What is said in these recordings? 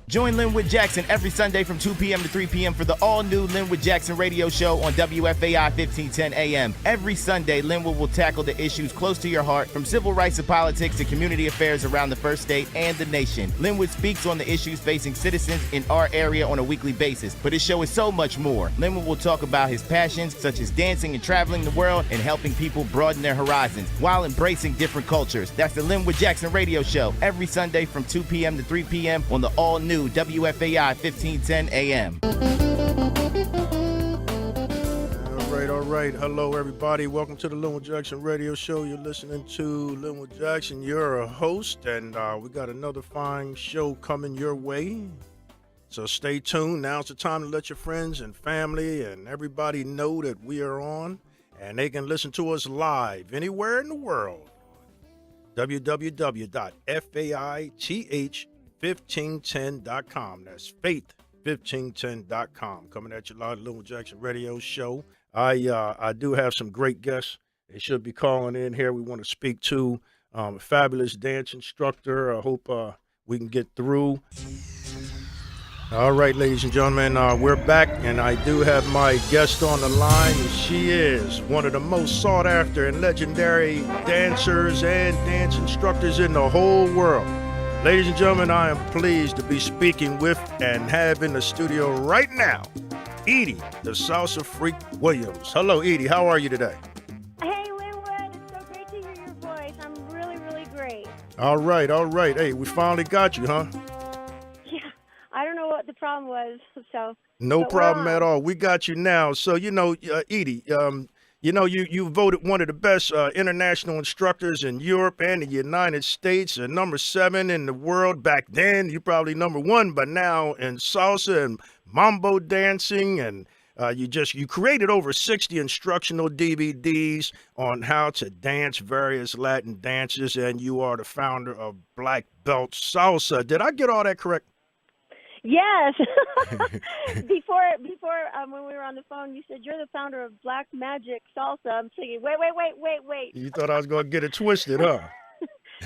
Join Linwood Jackson every Sunday from 2 p.m. to 3 p.m. for the all-new Linwood Jackson radio show on WFAI 1510 AM. Every Sunday, Linwood will tackle the issues close to your heart, from civil rights and politics to community affairs around the First State and the nation. Linwood speaks on the issues facing citizens in our area on a weekly basis, but his show is so much more. Linwood will talk about his passions, such as dancing and traveling the world and helping people broaden their horizons while embracing different cultures. That's the Linwood Jackson radio show every Sunday from 2 p.m. to 3 p.m. on the all-new WFAI 1510 AM. All right. Hello, everybody. Welcome to the Linwood Jackson Radio Show. You're listening to Linwood Jackson. You're a host, and we got another fine show coming your way. So stay tuned. Now's the time to let your friends and family and everybody know that we are on, and they can listen to us live anywhere in the world. www.faith1510.com. That's faith1510.com. Coming at you live, Linwood Jackson Radio Show. I do have some great guests. They should be calling in here. We want to speak to a fabulous dance instructor. I hope we can get through. All right, ladies and gentlemen, we're back, and I do have my guest on the line. She is one of the most sought-after and legendary dancers and dance instructors in the whole world. Ladies and gentlemen, I am pleased to be speaking with and have in the studio right now, Edie, the Salsa Freak Williams. Hello, Edie. How are you today? Hey, Linwood. It's so great to hear your voice. I'm really, really great. All right. Hey, we finally got you, huh? Yeah. I don't know what the problem was, so. No problem at all. We got you now. So, Edie, you voted one of the best international instructors in Europe and the United States, and number 7 in the world. Back then, you're probably number 1, but now in salsa and mambo dancing, and you created over 60 instructional DVDs on how to dance various Latin dances, and you are the founder of Black Belt Salsa. Did I get all that correct? Yes. Before when we were on the phone, you said you're the founder of Black Magic Salsa. I'm thinking, wait. You thought I was going to get it twisted, huh?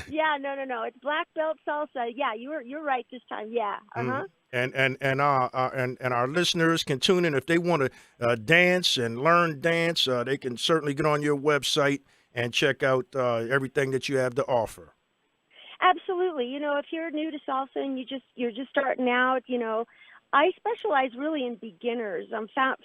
Yeah, no. It's Black Belt Salsa. Yeah, you're right this time. Yeah. Uh-huh. And our listeners can tune in if they want to dance and learn dance. They can certainly get on your website and check out everything that you have to offer. Absolutely. If you're new to salsa and you're just starting out, I specialize really in beginners.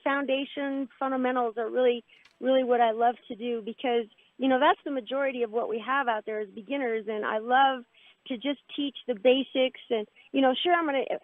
Foundation fundamentals are really, really what I love to do, because that's the majority of what we have out there is beginners, and I love to just teach the basics. And sure,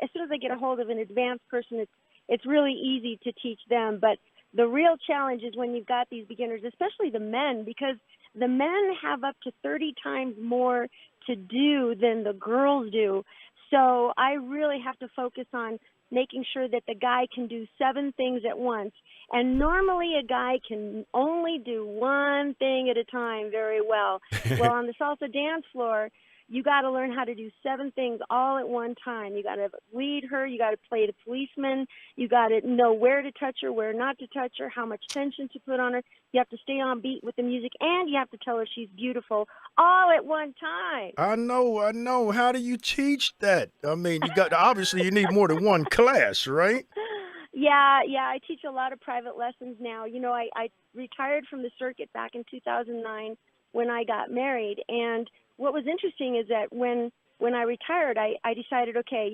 as soon as I get a hold of an advanced person, it's really easy to teach them. But the real challenge is when you've got these beginners, especially the men, because the men have up to 30 times more to do than the girls do. So I really have to focus on making sure that the guy can do 7 things at once. And normally a guy can only do one thing at a time very well. Well, on the salsa dance floor, you got to learn how to do 7 things all at one time. You got to lead her. You got to play the policeman. You got to know where to touch her, where not to touch her, how much tension to put on her. You have to stay on beat with the music, and you have to tell her she's beautiful all at one time. I know. How do you teach that? I mean, obviously you need more than one class, right? Yeah. I teach a lot of private lessons now. I retired from the circuit back in 2009 when I got married, and what was interesting is that when I retired, I decided, okay,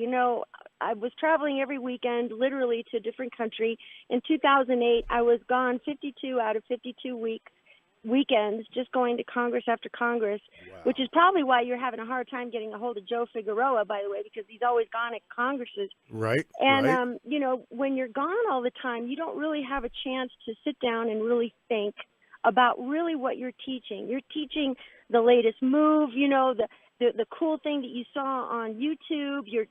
I was traveling every weekend, literally to a different country. In 2008, I was gone 52 out of 52 weekends, just going to Congress after Congress, wow. Which is probably why you're having a hard time getting a hold of Joe Figueroa, by the way, because he's always gone at Congresses. Right. And, right. When you're gone all the time, you don't really have a chance to sit down and really think about really what you're teaching. You're teaching the latest move, the cool thing that you saw on YouTube. You're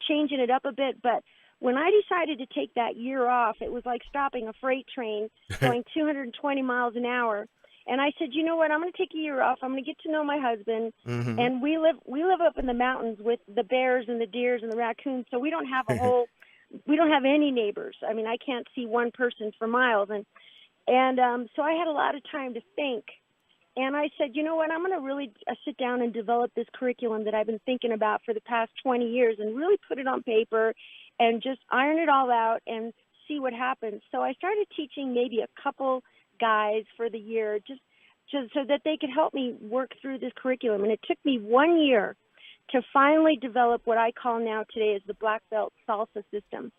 changing it up a bit. But when I decided to take that year off, it was like stopping a freight train going 220 miles an hour. And I said, you know what? I'm going to take a year off. I'm going to get to know my husband. Mm-hmm. And we live up in the mountains with the bears and the deers and the raccoons. So we don't have we don't have any neighbors. I mean, I can't see one person for miles. And so I had a lot of time to think. And I said, you know what, I'm going to really sit down and develop this curriculum that I've been thinking about for the past 20 years and really put it on paper and just iron it all out and see what happens. So I started teaching maybe a couple guys for the year just so that they could help me work through this curriculum. And it took me 1 year to finally develop what I call now today as the Black Belt Salsa system.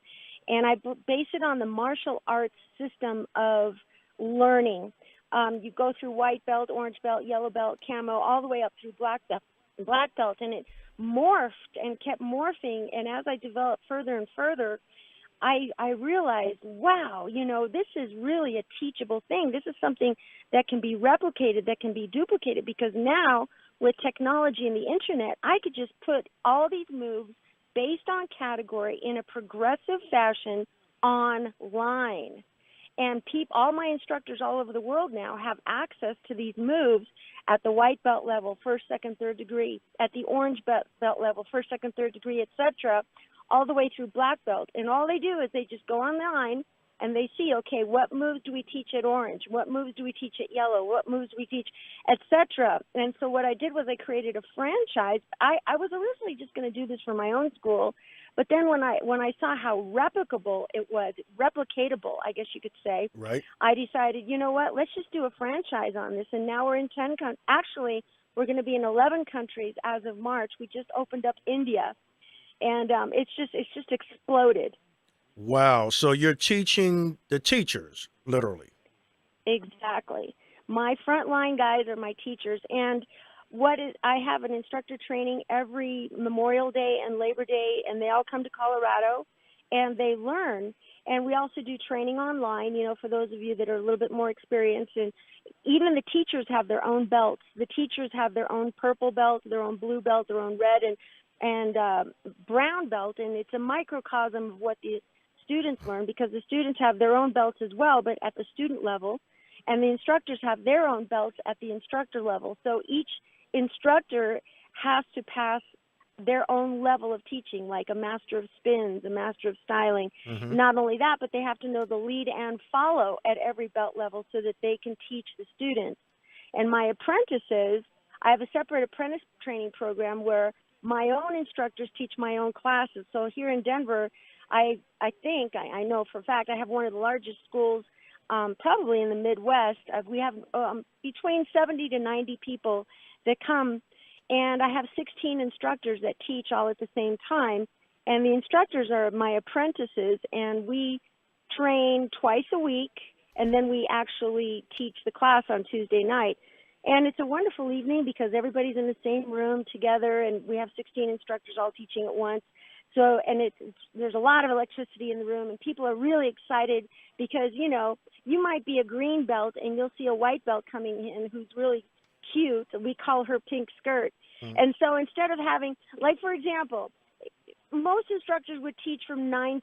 And I base it on the martial arts system of learning. You go through white belt, orange belt, yellow belt, camo, all the way up through black belt, and it morphed and kept morphing. And as I developed further and further, I realized, wow, this is really a teachable thing. This is something that can be replicated, that can be duplicated, because now with technology and the internet, I could just put all these moves based on category in a progressive fashion online. And all my instructors all over the world now have access to these moves at the white belt level, first, second, third degree, at the orange belt level, first, second, third degree, etc., all the way through black belt. And all they do is they just go online and they see, okay, what moves do we teach at orange? What moves do we teach at yellow? What moves do we teach, etc.? And so what I did was I created a franchise. I was originally just going to do this for my own school, but then when I saw how replicable it was, replicatable, I guess you could say, right, I decided, you know what, let's just do a franchise on this. And now we're in 10 countries. Actually, we're going to be in 11 countries as of March. We just opened up India, and it's just exploded. Wow. So you're teaching the teachers, literally. Exactly. My frontline guys are my teachers. And I have an instructor training every Memorial Day and Labor Day, and they all come to Colorado and they learn. And we also do training online, for those of you that are a little bit more experienced. And even the teachers have their own belts. The teachers have their own purple belt, their own blue belt, their own red and brown belt. And it's a microcosm of what the students learn, because the students have their own belts as well, but at the student level, and the instructors have their own belts at the instructor level. So each instructor has to pass their own level of teaching, like a master of spins, a master of styling. Mm-hmm. Not only that, but they have to know the lead and follow at every belt level so that they can teach the students. And my apprentices, I have a separate apprentice training program where my own instructors teach my own classes. So here in Denver, I know for a fact I have one of the largest schools probably in the Midwest. We have between 70 to 90 people that come, and I have 16 instructors that teach all at the same time. And the instructors are my apprentices, and we train twice a week, and then we actually teach the class on Tuesday night. And it's a wonderful evening because everybody's in the same room together, and we have 16 instructors all teaching at once. So, and there's a lot of electricity in the room, and people are really excited because, you might be a green belt and you'll see a white belt coming in who's really cute. We call her Pink Skirt. Mm-hmm. And so instead of having, like, for example, most instructors would teach from 7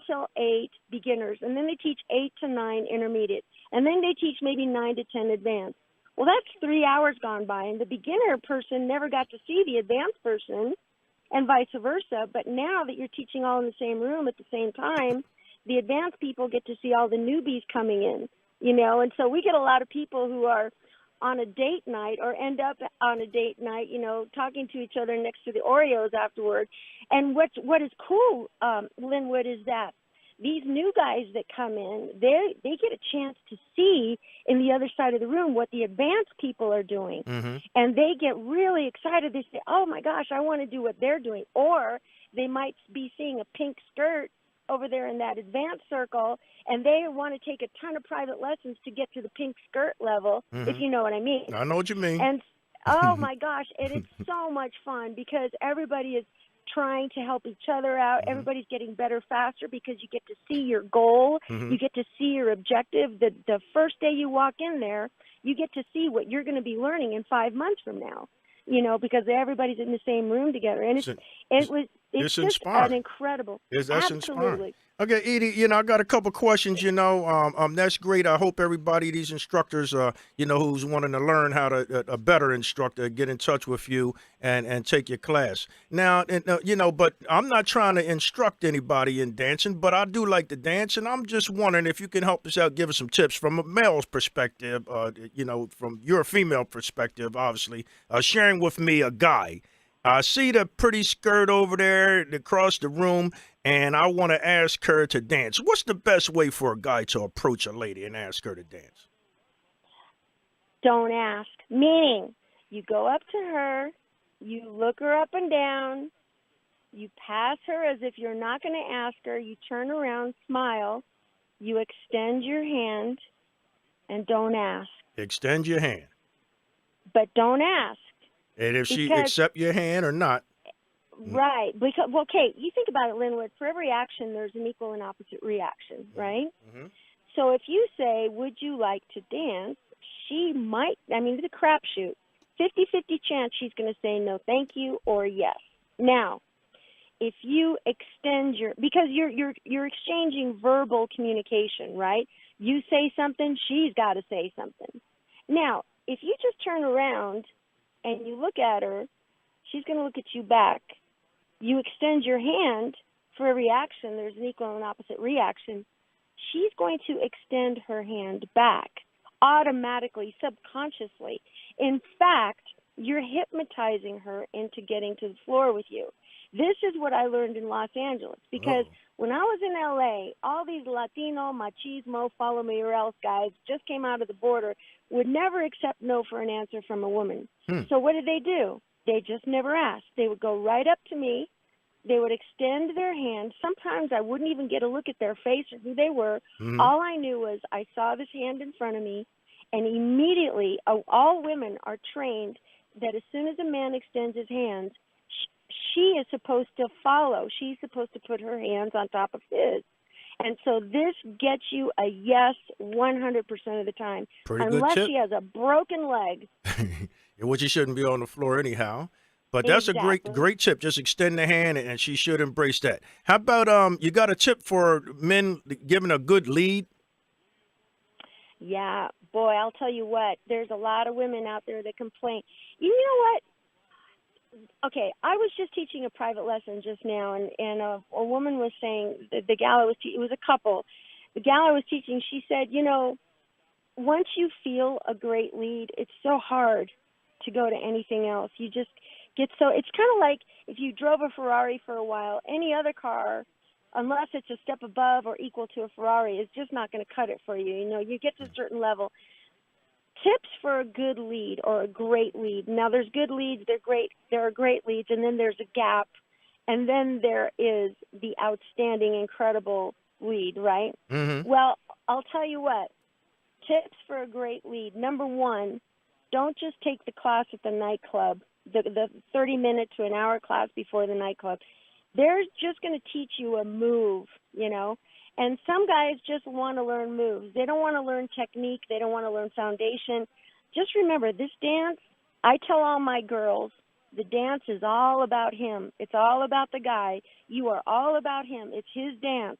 till 8 beginners, and then they teach 8 to 9 intermediate, and then they teach maybe 9 to 10 advanced. Well, that's 3 hours gone by, and the beginner person never got to see the advanced person, and vice versa. But now that you're teaching all in the same room at the same time, the advanced people get to see all the newbies coming in, and so we get a lot of people who are on a date night or end up on a date night, talking to each other next to the Oreos afterward. And what is cool, Linwood, is that these new guys that come in, they get a chance to see in the other side of the room what the advanced people are doing. Mm-hmm. And they get really excited. They say, oh, my gosh, I want to do what they're doing. Or they might be seeing a pink skirt over there in that advanced circle, and they want to take a ton of private lessons to get to the pink skirt level, mm-hmm. if you know what I mean. I know what you mean. And, oh, my gosh, and it's so much fun because everybody is trying to help each other out. Mm-hmm. Everybody's getting better faster because you get to see your goal. Mm-hmm. You get to see your objective. The first day you walk in there, you get to see what you're going to be learning in 5 months from now, because everybody's in the same room together. And it's just inspiring. an incredible. That's absolutely. inspiring. Okay, Edie, I got a couple questions, that's great. I hope everybody, these instructors, who's wanting to learn how to, a better instructor, get in touch with you and take your class. Now, but I'm not trying to instruct anybody in dancing, but I do like to dance, and I'm just wondering if you can help us out, give us some tips from a male's perspective, from your female perspective, obviously, sharing with me a guy. I see the pretty skirt over there across the room, and I want to ask her to dance. What's the best way for a guy to approach a lady and ask her to dance? Don't ask. Meaning, you go up to her, you look her up and down, you pass her as if you're not going to ask her, you turn around, smile, you extend your hand, and don't ask. Extend your hand. But don't ask. And if she accept your hand or not. Right. Because, well, okay, you think about it, Linwood. For every action, there's an equal and opposite reaction, right? Mm-hmm. So if you say, would you like to dance, she might, it's a crapshoot. 50-50 chance she's going to say no, thank you, or yes. Now, if you extend because you're exchanging verbal communication, right? You say something, she's got to say something. Now, if you just turn around and you look at her, she's going to look at you back. You extend your hand for a reaction. There's an equal and opposite reaction. She's going to extend her hand back automatically, subconsciously. In fact, you're hypnotizing her into getting to the floor with you. This is what I learned in Los Angeles because when I was in L.A., all these Latino, machismo, follow me or else guys just came out of the border, would never accept no for an answer from a woman. So what did they do? They just never asked. They would go right up to me. They would extend their hand. Sometimes I wouldn't even get a look at their face or who they were. Mm-hmm. All I knew was I saw this hand in front of me, and immediately, all women are trained that as soon as a man extends his hands, she is supposed to follow. She's supposed to put her hands on top of his. And so this gets you a yes 100% of the time. Pretty unless good tip. she has a broken leg. Which she shouldn't be on the floor anyhow. But that's exactly. a great tip. Just extend the hand, and she should embrace that. How about you got a tip for men giving a good lead? Yeah, boy, I'll tell you what. There's a lot of women out there that complain. You know what? Okay, I was just teaching a private lesson just now, and a woman was saying, the gal I was it was a couple. The gal I was teaching, she said, once you feel a great lead, it's so hard to go to anything else. You just get it's kind of like if you drove a Ferrari for a while, any other car, unless it's a step above or equal to a Ferrari, is just not going to cut it for you. You get to a certain level. Tips for a good lead or a great lead. Now, there's good leads, they're great. There are great leads, and then there's a gap, and then there is the outstanding, incredible lead, right? Mm-hmm. Well, I'll tell you what. Tips for a great lead. Number one, don't just take the class at the nightclub, the 30-minute to an hour class before the nightclub. They're just going to teach you a move, And some guys just want to learn moves. They don't want to learn technique. They don't want to learn foundation. Just remember, this dance, I tell all my girls, the dance is all about him. It's all about the guy. You are all about him. It's his dance.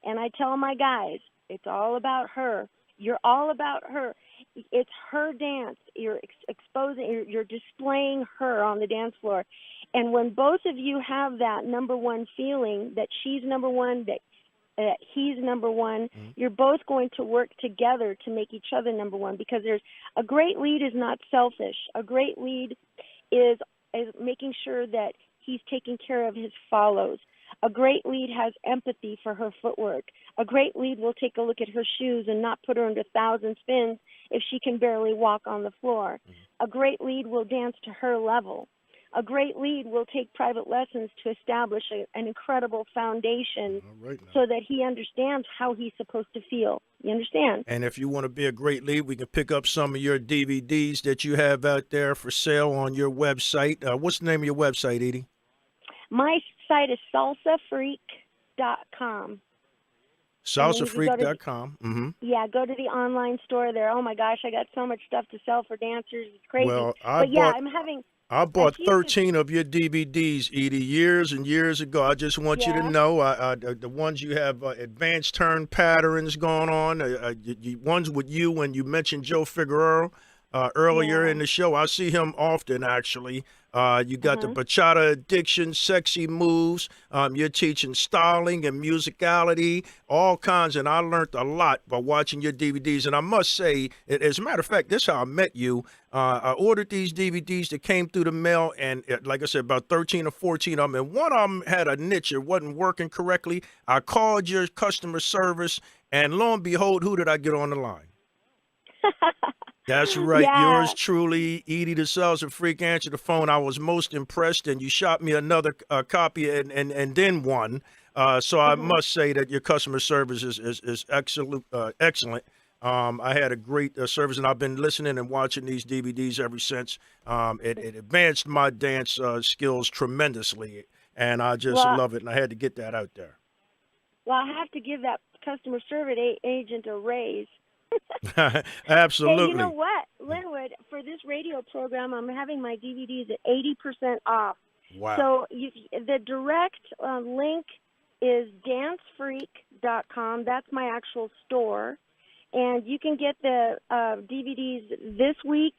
And I tell my guys, it's all about her. You're all about her. It's her dance. You're exposing, you're displaying her on the dance floor. And when both of you have that number one feeling that she's number one, that he's number one, you're both going to work together to make each other number one, because there's a great lead is not selfish. A great lead is making sure that he's taking care of his follows. A great lead has empathy for her footwork. A great lead will take a look at her shoes and not put her into 1,000 spins if she can barely walk on the floor. A great lead will dance to her level. A great lead will take private lessons to establish an incredible foundation so that he understands how he's supposed to feel. You understand? And if you want to be a great lead, we can pick up some of your DVDs that you have out there for sale on your website. What's the name of your website, Edie? My site is salsafreak.com. Salsafreak.com. Mm-hmm. Yeah, go to the online store there. Oh, my gosh, I got so much stuff to sell for dancers. It's crazy. Well, I'm having I bought huge. 13 of your DVDs, Edie, years and years ago. I just want you to Yeah. know the ones you have advanced turn patterns going on, ones with you when you mentioned Joe Figueroa earlier Yeah. in the show. I see him often, actually. You got the Uh-huh. bachata addiction, sexy moves. You're teaching styling and musicality, all kinds. And I learned a lot by watching your DVDs. And I must say, as a matter of fact, this is how I met you. I ordered these DVDs that came through the mail, and like I said, about 13 or 14 of them. And one of them had a niche; it wasn't working correctly. I called your customer service, and lo and behold, who did I get on the line? That's right. Yeah. Yours truly, Edie the Salsa Freak, answered the phone. I was most impressed, and you shot me another copy and then one. So I must say that your customer service is excellent. Excellent. I had a great service, and I've been listening and watching these DVDs ever since. It advanced my dance skills tremendously, and I just Well, love it, and I had to get that out there. well, I have to give that customer service agent a raise. Hey, you know Absolutely. what, Linwood? For this radio program, I'm having my DVDs at 80% off. Wow. So the direct link is dancefreak.com. That's my actual store. And you can get the DVDs this week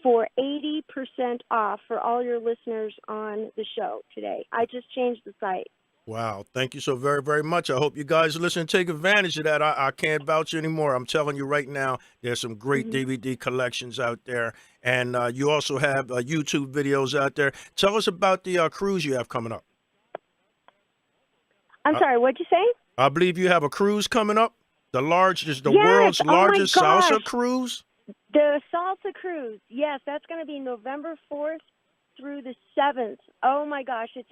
for 80% off for all your listeners on the show today. I just changed the site. Wow. Thank you so very, very much. I hope you guys listen and take advantage of that. I can't vouch anymore. I'm telling you right now, there's some great DVD collections out there. And you also have YouTube videos out there. Tell us about the cruise you have coming up. I'm sorry, what'd you say? I believe you have a cruise coming up. The Yes. world's Oh my largest salsa gosh. cruise. The Salsa Cruise. Yes, that's going to be November 4th through the 7th. Oh my gosh, we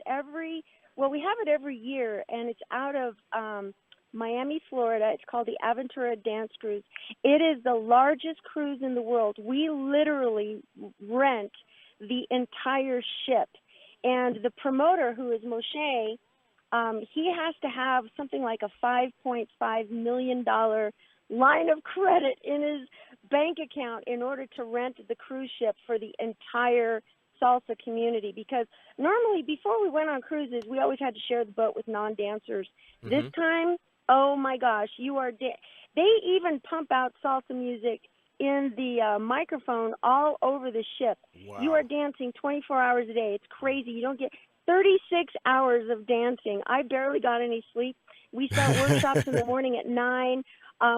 have it every year, and it's out of Miami, Florida. It's called the Aventura Dance Cruise. It is the largest cruise in the world. We literally rent the entire ship. And the promoter, who is Moshe, he has to have something like a $5.5 million line of credit in his bank account in order to rent the cruise ship for the entire salsa community, because normally before we went on cruises, we always had to share the boat with non-dancers. This time, oh my gosh, they even pump out salsa music in the microphone all over the ship. Wow. You are dancing 24 hours a day. It's crazy. You don't get 36 hours of dancing. I barely got any sleep. We start workshops in the morning at 9.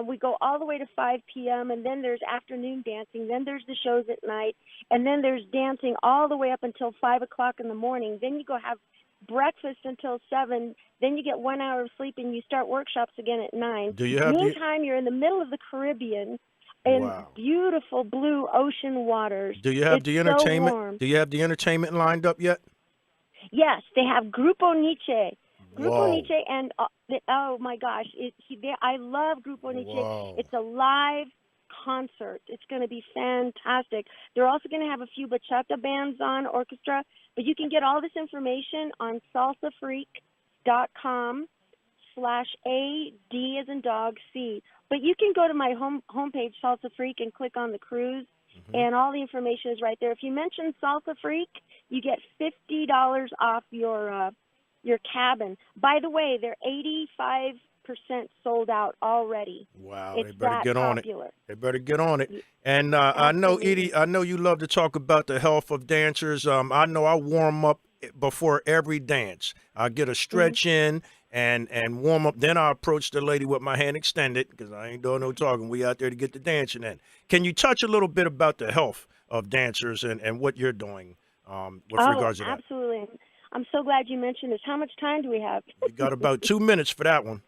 We go all the way to 5 p.m., and then there's afternoon dancing. Then there's the shows at night, and then there's dancing all the way up until 5 o'clock in the morning. Then you go have breakfast until 7. Then you get 1 hour of sleep, and you start workshops again at 9. Do you have Meantime, you're in the middle of the Caribbean in beautiful blue ocean waters. Do you have It's the entertainment? So warm. Do you have the entertainment lined up yet? Yes, they have Grupo Nietzsche. Grupo Whoa. Nietzsche, and oh my gosh, I love Grupo Nietzsche. Whoa. It's a live concert. It's going to be fantastic. They're also going to have a few bachata bands on, orchestra, but you can get all this information on salsafreak.com/AD as in dog C. But you can go to my homepage, Salsa Freak, and click on the cruise, and all the information is right there. If you mention Salsa Freak, you get $50 off your cabin. By the way, they're 85% sold out already. Wow, It's they better that get on it. popular. They better get on it. And I know, Absolutely. Edie, I know you love to talk about the health of dancers. I know I warm up before every dance. I get a stretch in and warm up. Then I approach the lady with my hand extended, because I ain't doing no talking. We out there to get the dancing in. Can you touch a little bit about the health of dancers and what you're doing with regards to that? Absolutely. I'm so glad you mentioned this. How much time do we have? You got about 2 minutes for that one.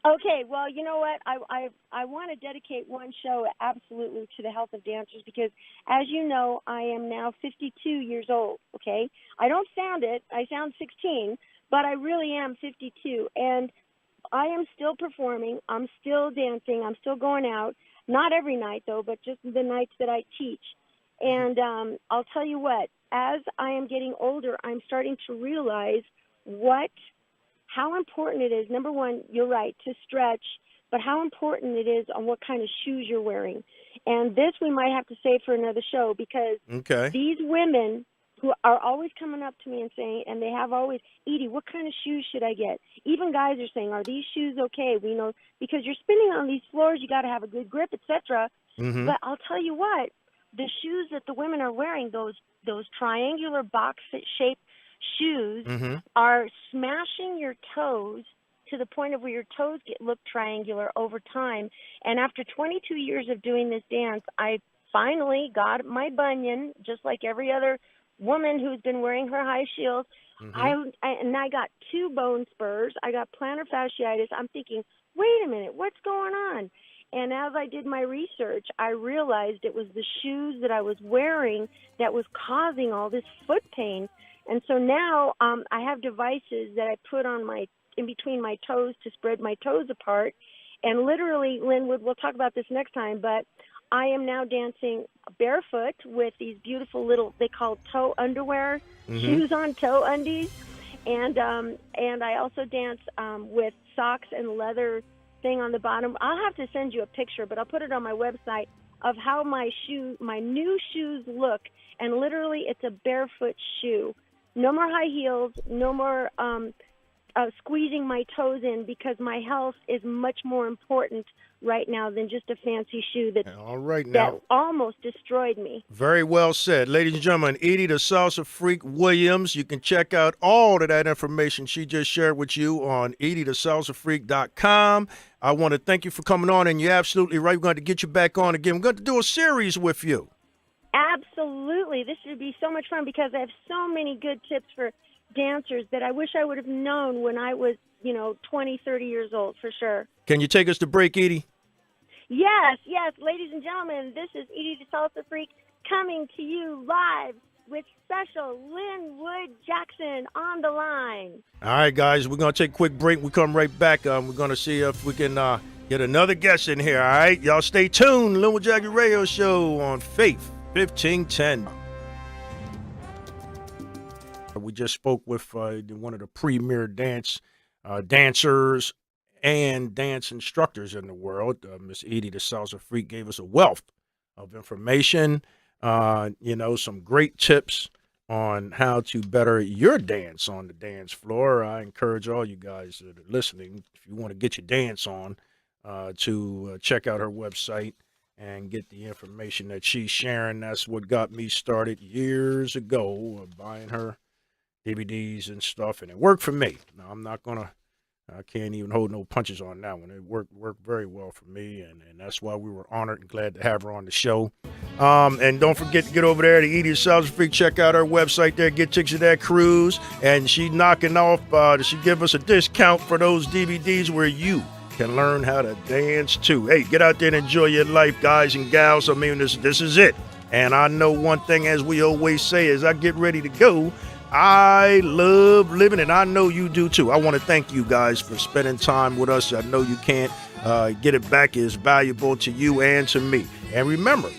Okay, well, you know what? I want to dedicate one show absolutely to the health of dancers because, as you know, I am now 52 years old, okay? I don't sound it. I sound 16, but I really am 52. And I am still performing. I'm still dancing. I'm still going out. Not every night, though, but just the nights that I teach. And I'll tell you what, as I am getting older, I'm starting to realize how important it is. Number one, you're right, to stretch, but how important it is on what kind of shoes you're wearing. And this we might have to save for another show because these women who are always coming up to me and saying, and they have always, Edie, what kind of shoes should I get? Even guys are saying, are these shoes okay? We know, because you're spinning on these floors, you got to have a good grip, etc. Mm-hmm. But I'll tell you what, the shoes that the women are wearing, those triangular box-shaped shoes, Mm-hmm. are smashing your toes to the point of where your toes look triangular over time. And after 22 years of doing this dance, I finally got my bunion, just like every other woman who's been wearing her high heels. Mm-hmm. I got 2 bone spurs. I got plantar fasciitis. I'm thinking, wait a minute, what's going on? And as I did my research, I realized it was the shoes that I was wearing that was causing all this foot pain. And so now I have devices that I put on in between my toes to spread my toes apart. And literally, Linwood, we'll talk about this next time, but I am now dancing barefoot with these beautiful little, they call toe underwear, shoes on toe undies. And I also dance with socks and leather thing on the bottom. I'll have to send you a picture, but I'll put it on my website of how my new shoes look. And literally, it's a barefoot shoe. No more high heels, no more squeezing my toes in, because my health is much more important right now than just a fancy shoe that almost destroyed me. Very well said. Ladies and gentlemen, Edie the Salsa Freak Williams. You can check out all of that information she just shared with you on ediethesalsafreak.com. I want to thank you for coming on, and you're absolutely right. We're going to get you back on again. We're going to do a series with you. Absolutely. This would be so much fun, because I have so many good tips for dancers that I wish I would have known when I was, 20, 30 years old, for sure. Can you take us to break, Edie? Yes. Ladies and gentlemen, this is Edie the Salsa Freak coming to you live with special Linwood Jackson on the line. All right, guys, we're going to take a quick break. We come right back. We're going to see if we can get another guest in here, all right? Y'all stay tuned. Linwood Jackson Radio Show on Faith 1510. We just spoke with one of the premier dancers and dance instructors in the world. Miss Edie the Salsa Freak gave us a wealth of information, some great tips on how to better your dance on the dance floor. I encourage all you guys that are listening, if you want to get your dance on, to check out her website and get the information that she's sharing. That's what got me started years ago, buying her DVDs and stuff, and it worked for me. Now, I can't even hold no punches on that one. It worked very well for me, and that's why we were honored and glad to have her on the show. And don't forget to get over there to Edie the Salsa Freak. Check out her website there. Get tickets to that cruise, and she knocking off. She give us a discount for those DVDs where you can learn how to dance too. Hey, get out there and enjoy your life, guys and gals. I mean, this is it. And I know one thing, as we always say, as I get ready to go, I love living, and I know you do too. I want to thank you guys for spending time with us. I know you can't get it back. It's valuable to you and to me. And remember,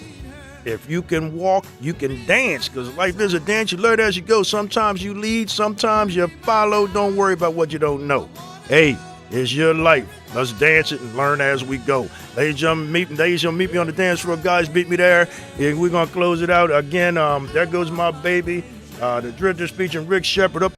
if you can walk, you can dance, because life is a dance. You learn as you go. Sometimes you lead, sometimes you follow. Don't worry about what you don't know. Hey, it's your life. Let's dance it and learn as we go. Ladies and gentlemen, meet me on the dance floor. Guys, beat me there. And we're going to close it out. Again, there goes my baby. The Drifter speech and Rick Shepard up